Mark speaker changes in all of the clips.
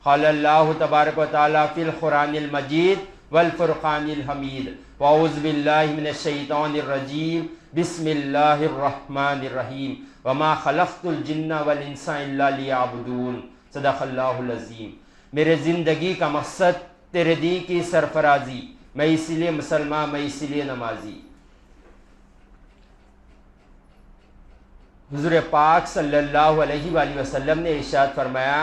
Speaker 1: قال اللہ تبارک و تعالی فی القرآن المجید والفرقان الحمید واعوذ باللہ من الشیطان الرجیم بسم اللہ الرحمن الرحیم وما خلقت الجن والانس الا لیعبدون صدق اللہ العظیم۔ میرے زندگی کا مقصد تیرے دین کی سرفرازی، میں اسی لیے مسلمان، میں اسی لیے نمازی۔ حضور پاک صلی اللہ علیہ وآلہ وسلم نے ارشاد فرمایا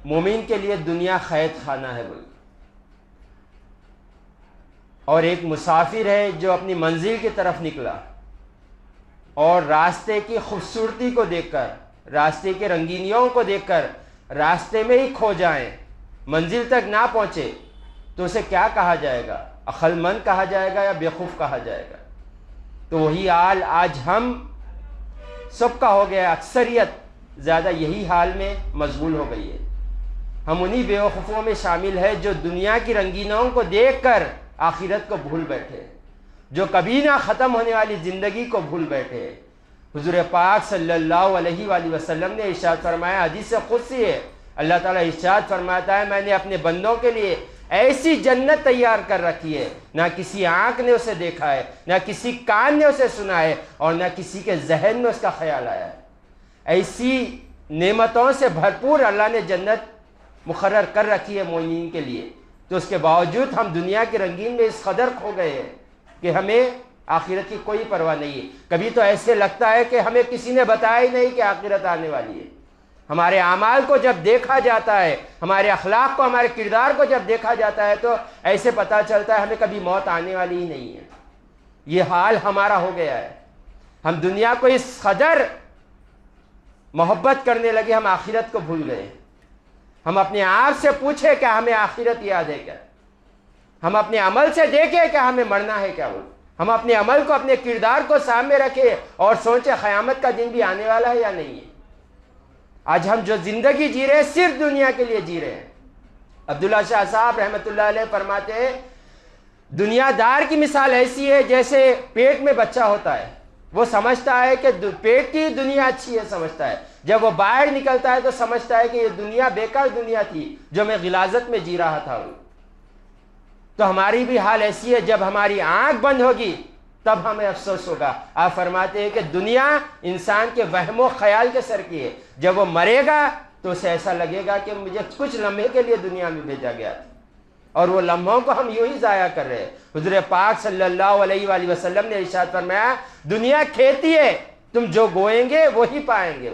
Speaker 1: مومن کے لیے دنیا قید خانہ ہے بھائی، اور ایک مسافر ہے جو اپنی منزل کی طرف نکلا اور راستے کی خوبصورتی کو دیکھ کر، راستے کے رنگینیوں کو دیکھ کر راستے میں ہی کھو جائیں، منزل تک نہ پہنچے، تو اسے کیا کہا جائے گا؟ عقل مند کہا جائے گا یا بیوقوف کہا جائے گا؟ تو وہی حال آج ہم سب کا ہو گیا، اکثریت زیادہ یہی حال میں مشغول ہو گئی ہے۔ ہم انہی بیوقوفوں میں شامل ہے جو دنیا کی رنگینیوں کو دیکھ کر آخرت کو بھول بیٹھے، جو کبھی نہ ختم ہونے والی زندگی کو بھول بیٹھے۔ حضور پاک صلی اللہ علیہ وآلہ وسلم نے ارشاد فرمایا، حدیث قدسی ہے، اللہ تعالیٰ ارشاد فرماتا ہے میں نے اپنے بندوں کے لیے ایسی جنت تیار کر رکھی ہے، نہ کسی آنکھ نے اسے دیکھا ہے، نہ کسی کان نے اسے سنا ہے، اور نہ کسی کے ذہن میں اس کا خیال آیا ہے۔ ایسی نعمتوں سے بھرپور اللہ نے جنت مقرر کر رکھی ہے مومنین کے لیے، تو اس کے باوجود ہم دنیا کے رنگین میں اس قدر کھو گئے ہیں کہ ہمیں آخرت کی کوئی پرواہ نہیں ہے۔ کبھی تو ایسے لگتا ہے کہ ہمیں کسی نے بتایا ہی نہیں کہ آخرت آنے والی ہے۔ ہمارے اعمال کو جب دیکھا جاتا ہے، ہمارے اخلاق کو، ہمارے کردار کو جب دیکھا جاتا ہے، تو ایسے پتہ چلتا ہے ہمیں کبھی موت آنے والی ہی نہیں ہے۔ یہ حال ہمارا ہو گیا ہے، ہم دنیا کو اس قدر محبت کرنے لگے، ہم آخرت کو بھول گئے۔ ہم اپنے آپ سے پوچھیں کہ ہمیں آخرت یاد ہے کیا؟ ہم اپنے عمل سے دیکھیں کہ ہمیں مرنا ہے کیا؟ ہم اپنے عمل کو، اپنے کردار کو سامنے رکھیں اور سوچیں قیامت کا دن بھی آنے والا ہے یا نہیں ہے۔ آج ہم جو زندگی جی رہے ہیں صرف دنیا کے لیے جی رہے ہیں۔ عبداللہ شاہ صاحب رحمۃ اللہ علیہ فرماتے ہیں دنیا دار کی مثال ایسی ہے جیسے پیٹ میں بچہ ہوتا ہے، وہ سمجھتا ہے کہ پیٹ کی دنیا اچھی ہے، سمجھتا ہے، جب وہ باہر نکلتا ہے تو سمجھتا ہے کہ یہ دنیا بیکار دنیا تھی جو میں غلاظت میں جی رہا تھا۔ تو ہماری بھی حال ایسی ہے، جب ہماری آنکھ بند ہوگی تب ہمیں افسوس ہوگا۔ آپ فرماتے ہیں کہ دنیا انسان کے وہم و خیال کے سر کی ہے، جب وہ مرے گا تو اسے ایسا لگے گا کہ مجھے کچھ لمحے کے لیے دنیا میں بھیجا گیا تھا، اور وہ لمحوں کو ہم یوں ہی ضائع کر رہے ہیں۔ حضور پاک صلی اللہ علیہ وآلہ وسلم نے ارشاد فرمایا دنیا کھیتی ہے، تم جو بوئیں گے وہی پائیں گے۔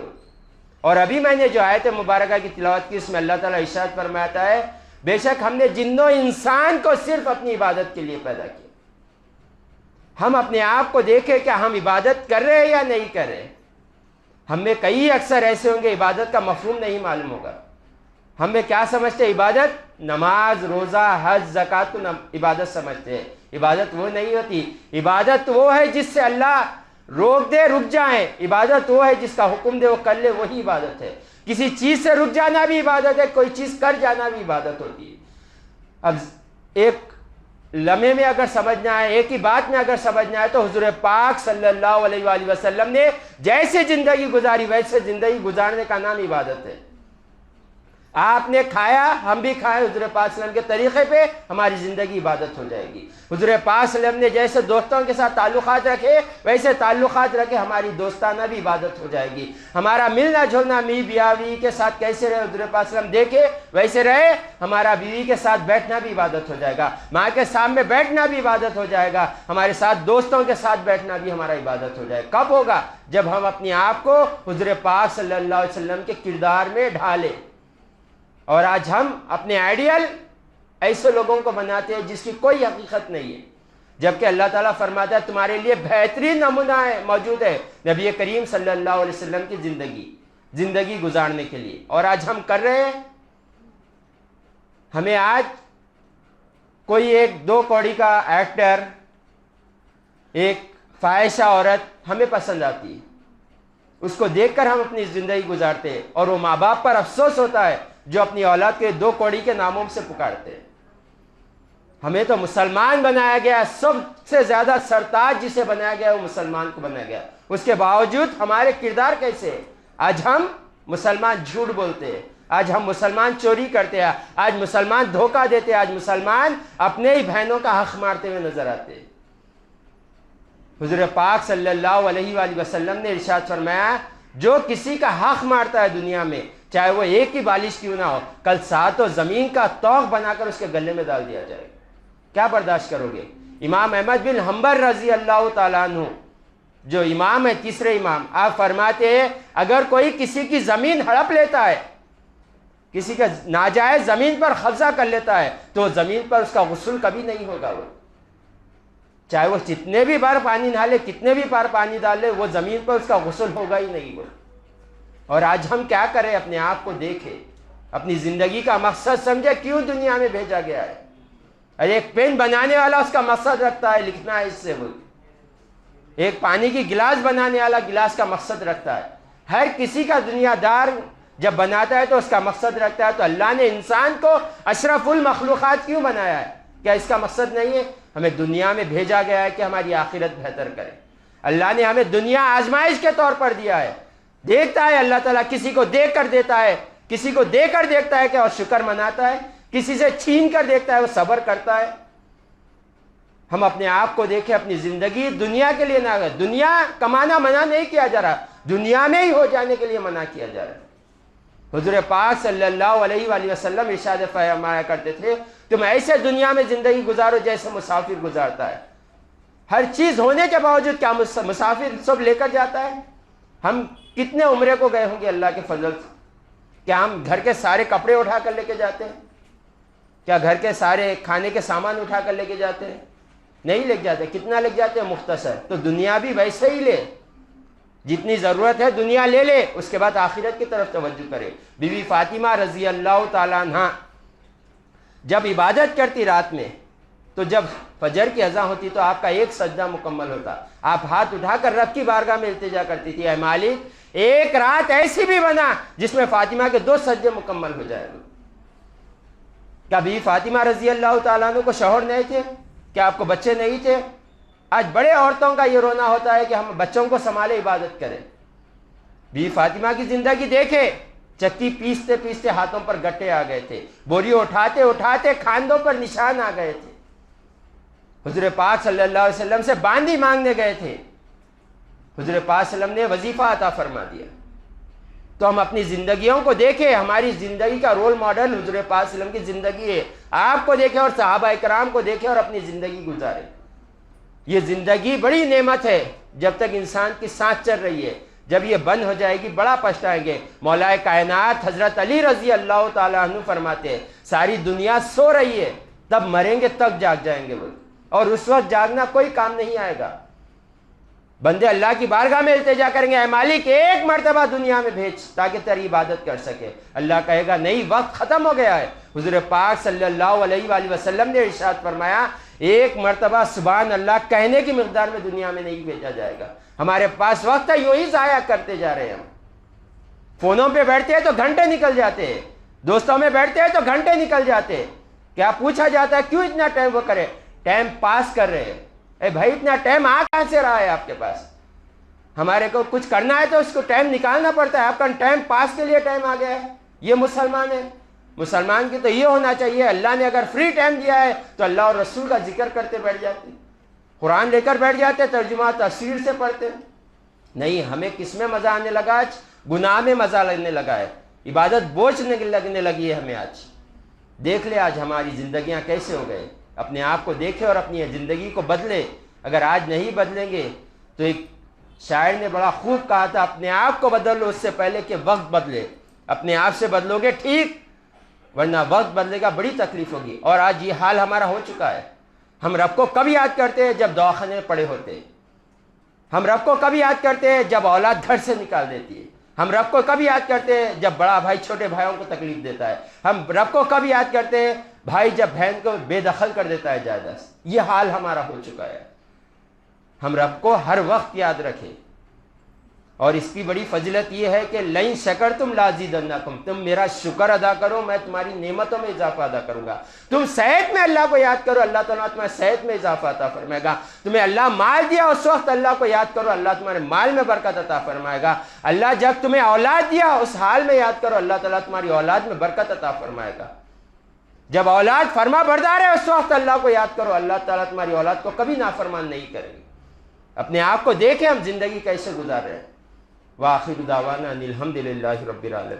Speaker 1: اور ابھی میں نے جو آیت مبارکہ کی تلاوت کی، اس میں اللہ تعالیٰ ارشاد فرماتا ہے بے شک ہم نے جن و انسان کو صرف اپنی عبادت کے لیے پیدا کیا۔ ہم اپنے آپ کو دیکھیں کہ ہم عبادت کر رہے ہیں یا نہیں کر رہے۔ ہم میں کئی اکثر ایسے ہوں گے عبادت کا مفہوم نہیں معلوم ہوگا۔ ہم میں کیا سمجھتے ہیں عبادت؟ نماز، روزہ، حج، زکوٰۃ کو عبادت سمجھتے ہیں۔ عبادت وہ نہیں ہوتی، عبادت وہ ہے جس سے اللہ روک دے رک جائیں، عبادت وہ ہے جس کا حکم دے وہ کر لے، وہی عبادت ہے۔ کسی چیز سے رک جانا بھی عبادت ہے، کوئی چیز کر جانا بھی عبادت ہوتی ہے۔ اب ایک لمحے میں اگر سمجھنا ہے، ایک ہی بات میں اگر سمجھنا ہے، تو حضور پاک صلی اللہ علیہ وآلہ وسلم نے جیسے زندگی گزاری ویسے زندگی گزارنے کا نام عبادت ہے۔ آپ نے کھایا، ہم بھی کھائیں حضور پاک صلی اللہ علیہ وسلم کے طریقے پہ، ہماری زندگی عبادت ہو جائے گی۔ حضور پاک صلی اللہ علیہ وسلم نے جیسے دوستوں کے ساتھ تعلقات رکھے ویسے تعلقات رکھے، ہماری دوستانہ بھی عبادت ہو جائے گی۔ ہمارا ملنا جلنا می بیوی کے ساتھ کیسے رہے حضور پاک صلی اللہ علیہ وسلم دیکھے ویسے رہے، ہمارا بیوی کے ساتھ بیٹھنا بھی عبادت ہو جائے گا، ماں کے سامنے بیٹھنا بھی عبادت ہو جائے گا، ہمارے ساتھ دوستوں کے ساتھ بیٹھنا بھی ہمارا عبادت ہو جائے گا۔ کب ہوگا؟ جب ہم اپنے آپ کو حضور پاک صلی اللہ علیہ وسلم کے کردار میں ڈھالیں۔ اور آج ہم اپنے آئیڈیل ایسے لوگوں کو بناتے ہیں جس کی کوئی حقیقت نہیں ہے، جبکہ اللہ تعالیٰ فرماتا ہے تمہارے لیے بہترین نمونہ موجود ہے نبی کریم صلی اللہ علیہ وسلم کی زندگی گزارنے کے لیے۔ اور آج ہم کر رہے ہیں، ہمیں آج کوئی ایک دو کوڑی کا ایکٹر، ایک فاحشہ عورت ہمیں پسند آتی ہے، اس کو دیکھ کر ہم اپنی زندگی گزارتے ہیں، اور وہ ماں باپ پر افسوس ہوتا ہے جو اپنی اولاد کے دو کوڑی کے ناموں سے پکارتے ہیں۔ ہمیں تو مسلمان بنایا گیا، سب سے زیادہ سرتاج جسے بنایا گیا وہ مسلمان کو بنایا گیا، اس کے باوجود ہمارے کردار کیسے ہیں؟ آج ہم مسلمان جھوٹ بولتے ہیں، آج ہم مسلمان چوری کرتے ہیں، آج مسلمان دھوکہ دیتے ہیں، آج مسلمان اپنے ہی بہنوں کا حق مارتے ہوئے نظر آتے ہیں۔ حضور پاک صلی اللہ علیہ وآلہ وسلم نے ارشاد فرمایا جو کسی کا حق مارتا ہے دنیا میں، چاہے وہ ایک ہی بالش کیوں نہ ہو، کل ساتوں زمین کا طوق بنا کر اس کے گلے میں ڈال دیا جائے گا۔ کیا برداشت کرو گے؟ امام احمد بن حنبل رضی اللہ تعالیٰ عنہ جو امام ہے، تیسرے امام، آپ فرماتے ہیں اگر کوئی کسی کی زمین ہڑپ لیتا ہے، کسی کا ناجائز زمین پر قبضہ کر لیتا ہے، تو زمین پر اس کا غسل کبھی نہیں ہوگا، وہ چاہے وہ جتنے بھی بار پانی ڈالے، کتنے بھی بار پانی ڈالے، وہ زمین پر اس کا غسل ہوگا ہی نہیں۔ وہ اور آج ہم کیا کریں؟ اپنے آپ کو دیکھیں، اپنی زندگی کا مقصد سمجھے کیوں دنیا میں بھیجا گیا ہے۔ اور ایک پین بنانے والا اس کا مقصد رکھتا ہے لکھنا ہے اس سے، وہ ایک پانی کی گلاس بنانے والا گلاس کا مقصد رکھتا ہے۔ ہر کسی کا دنیا دار جب بناتا ہے تو اس کا مقصد رکھتا ہے۔ تو اللہ نے انسان کو اشرف المخلوقات کیوں بنایا ہے؟ کیا اس کا مقصد نہیں ہے؟ ہمیں دنیا میں بھیجا گیا ہے کہ ہماری آخرت بہتر کرے۔ اللہ نے ہمیں دنیا آزمائش کے طور پر دیا ہے۔ دیکھتا ہے اللہ تعالیٰ، کسی کو دے کر دیتا ہے، کسی کو دے کر دیکھتا ہے کہ اور شکر مناتا ہے، کسی سے چھین کر دیکھتا ہے وہ صبر کرتا ہے۔ ہم اپنے آپ کو دیکھیں، اپنی زندگی دنیا کے لیے نہ، دنیا کمانا منع نہیں کیا جا رہا، دنیا میں ہی ہو جانے کے لیے منع کیا جا رہا ہے۔ حضور پاک صلی اللہ علیہ وآلہ وسلم ارشاد فرمایا کرتے تھے تم ایسے دنیا میں زندگی گزارو جیسے مسافر گزارتا ہے۔ ہر چیز ہونے کے باوجود کیا مسافر سب لے کر جاتا ہے؟ ہم کتنے عمرے کو گئے ہوں گے اللہ کے فضل سے؟ کیا ہم گھر کے سارے کپڑے اٹھا کر لے کے جاتے ہیں؟ کیا گھر کے سارے کھانے کے سامان اٹھا کر لے کے جاتے ہیں؟ نہیں لے جاتے۔ کتنا لے جاتے ہیں؟ مختصر۔ تو دنیا بھی ویسے ہی لے، جتنی ضرورت ہے دنیا لے لے، اس کے بعد آخرت کی طرف توجہ کرے۔ بی بی فاطمہ رضی اللہ تعالیٰ عنہ جب عبادت کرتی رات میں، تو جب فجر کی اذان ہوتی تو آپ کا ایک سجدہ مکمل ہوتا، آپ ہاتھ اٹھا کر رب کی بارگاہ میں التجا کرتی تھی، اے مالک ایک رات ایسی بھی بنا جس میں فاطمہ کے 2 سجدے مکمل ہو جائے۔ کیا بی بی فاطمہ رضی اللہ تعالیٰ عنہ کو شوہر نہیں تھے؟ کیا آپ کو بچے نہیں تھے؟ آج بڑے عورتوں کا یہ رونا ہوتا ہے کہ ہم بچوں کو سنبھالے عبادت کریں۔ بی بی فاطمہ کی زندگی دیکھے، چکی پیستے پیستے ہاتھوں پر گٹے آ گئے تھے، بوری اٹھاتے اٹھاتے کھاندوں پر نشان آ گئے تھے۔ حضور پاک صلی اللہ علیہ وسلم سے باندی مانگنے گئے تھے، حضور پاک صلی اللہ علیہ وسلم نے وظیفہ عطا فرما دیا۔ تو ہم اپنی زندگیوں کو دیکھیں، ہماری زندگی کا رول ماڈل حضور پاک صلی اللہ علیہ وسلم کی زندگی ہے۔ آپ کو دیکھیں اور صحابہ کرام کو دیکھیں اور اپنی زندگی گزاریں۔ یہ زندگی بڑی نعمت ہے جب تک انسان کی سانس چل رہی ہے، جب یہ بند ہو جائے گی بڑا پچھتائیں گے۔ مولا کائنات حضرت علی رضی اللہ تعالیٰ عنہ فرماتے ہیں ساری دنیا سو رہی ہے، تب مریں گے تب جاگ جائیں گے وہ، اور اس وقت جاگنا کوئی کام نہیں آئے گا۔ بندے اللہ کی بارگاہ میں التجا کریں گے، اے مالک ایک مرتبہ دنیا میں بھیج تاکہ تیری عبادت کر سکے۔ اللہ کہے گا نہیں، وقت ختم ہو گیا ہے۔ حضور پاک صلی اللہ علیہ وآلہ وسلم نے ارشاد فرمایا ایک مرتبہ سبحان اللہ کہنے کی مقدار میں دنیا میں نہیں بھیجا جائے گا۔ ہمارے پاس وقت ہے، یوں ہی ضائع کرتے جا رہے ہیں۔ ہم فونوں پہ بیٹھتے ہیں تو گھنٹے نکل جاتے ہیں، دوستوں میں بیٹھتے ہیں تو گھنٹے نکل جاتے ہیں۔ کیا پوچھا جاتا ہے کیوں اتنا ٹائم وہ کرے؟ ٹائم پاس کر رہے ہیں۔ اے بھائی اتنا ٹائم کہاں سے رہا ہے آپ کے پاس؟ ہمارے کو کچھ کرنا ہے تو اس کو ٹائم نکالنا پڑتا ہے، آپ کا ٹائم پاس کے لیے ٹائم آ گیا ہے۔ یہ مسلمان ہے؟ مسلمان کی تو یہ ہونا چاہیے اللہ نے اگر فری ٹائم دیا ہے تو اللہ اور رسول کا ذکر کرتے بیٹھ جاتے، قرآن لے کر بیٹھ جاتے، ترجمہ تفسیر سے پڑھتے۔ نہیں، ہمیں کس میں مزہ آنے لگا؟ آج گناہ میں مزہ لگنے لگا ہے، عبادت بوجھ لگنے لگی ہے ہمیں۔ آج دیکھ لے آج ہماری زندگیاں کیسے ہو گئے۔ اپنے آپ کو دیکھے اور اپنی زندگی کو بدلے۔ اگر آج نہیں بدلیں گے تو ایک شاعر نے بڑا خوب کہا تھا اپنے آپ کو بدل لو اس سے پہلے کہ وقت بدلے۔ اپنے آپ سے بدلو گے ٹھیک، ورنہ وقت بدلے گا بڑی تکلیف ہوگی۔ اور آج یہ حال ہمارا ہو چکا ہے۔ ہم رب کو کب یاد کرتے ہیں؟ جب دواخانے میں پڑے ہوتے ہیں۔ ہم رب کو کب یاد کرتے ہیں؟ جب اولاد گھر سے نکال دیتی ہے۔ ہم رب کو کب یاد کرتے ہیں؟ جب بڑا بھائی چھوٹے بھائیوں کو تکلیف دیتا ہے۔ ہم رب کو کب یاد کرتے ہیں؟ بھائی جب بہن کو بے دخل کر دیتا ہے جائیداد۔ یہ حال ہمارا ہو چکا ہے۔ ہم رب کو ہر وقت یاد رکھیں، اور اس کی بڑی فضیلت یہ ہے کہ لئن شکرتم لازیدنکم، تم میرا شکر ادا کرو میں تمہاری نعمتوں میں اضافہ ادا کروں گا۔ تم صحت میں اللہ کو یاد کرو، اللہ تعالیٰ تمہیں صحت میں اضافہ عطا فرمائے گا۔ تمہیں اللہ مال دیا، اس وقت اللہ کو یاد کرو، اللہ تمہارے مال میں برکت عطا فرمائے گا۔ اللہ جب تمہیں اولاد دیا، اس حال میں یاد کرو، اللہ تعالیٰ تمہاری اولاد میں برکت عطا فرمائے گا۔ جب اولاد فرما بردار ہے، اس وقت اللہ کو یاد کرو، اللہ تعالیٰ تمہاری اولاد کو کبھی نافرمان نہیں کرے گی۔ اپنے آپ کو دیکھیں ہم زندگی کیسے گزار رہے ہیں۔ وآخر دعوانا ان الحمد للہ رب العالمین۔